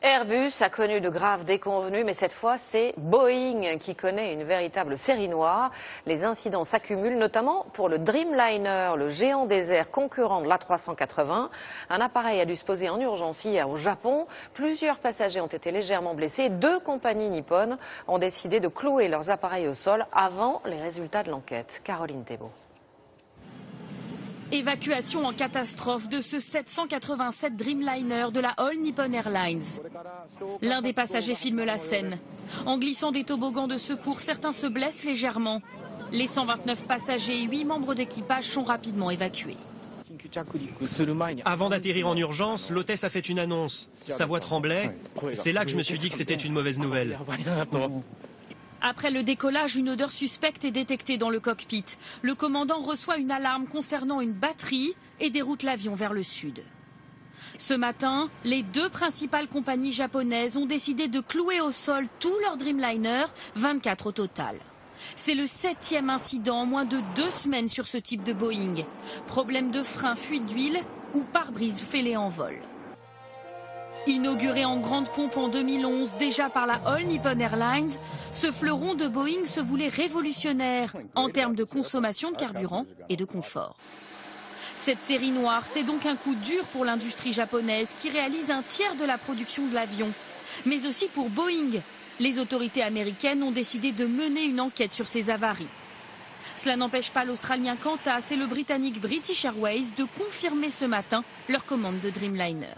Airbus a connu de graves déconvenues, mais cette fois, c'est Boeing qui connaît une véritable série noire. Les incidents s'accumulent, notamment pour le Dreamliner, le géant des airs concurrent de l'A380. Un appareil a dû se poser en urgence hier au Japon. Plusieurs passagers ont été légèrement blessés. 2 compagnies nippones ont décidé de clouer leurs appareils au sol avant les résultats de l'enquête. Caroline Thébault. Évacuation en catastrophe de ce 787 Dreamliner de la All Nippon Airlines. L'un des passagers filme la scène. En glissant des toboggans de secours, certains se blessent légèrement. Les 129 passagers et 8 membres d'équipage sont rapidement évacués. Avant d'atterrir en urgence, l'hôtesse a fait une annonce. Sa voix tremblait. C'est là que je me suis dit que c'était une mauvaise nouvelle. Après le décollage, une odeur suspecte est détectée dans le cockpit. Le commandant reçoit une alarme concernant une batterie et déroute l'avion vers le sud. Ce matin, les 2 principales compagnies japonaises ont décidé de clouer au sol tous leurs Dreamliner, 24 au total. C'est le 7e incident en moins de 2 semaines sur ce type de Boeing. Problème de frein, fuite d'huile ou pare-brise fêlé en vol. Inauguré en grande pompe en 2011, déjà par la All Nippon Airlines, ce fleuron de Boeing se voulait révolutionnaire en termes de consommation de carburant et de confort. Cette série noire, c'est donc un coup dur pour l'industrie japonaise qui réalise un tiers de la production de l'avion, mais aussi pour Boeing. Les autorités américaines ont décidé de mener une enquête sur ces avaries. Cela n'empêche pas l'Australien Qantas et le Britannique British Airways de confirmer ce matin leur commande de Dreamliner.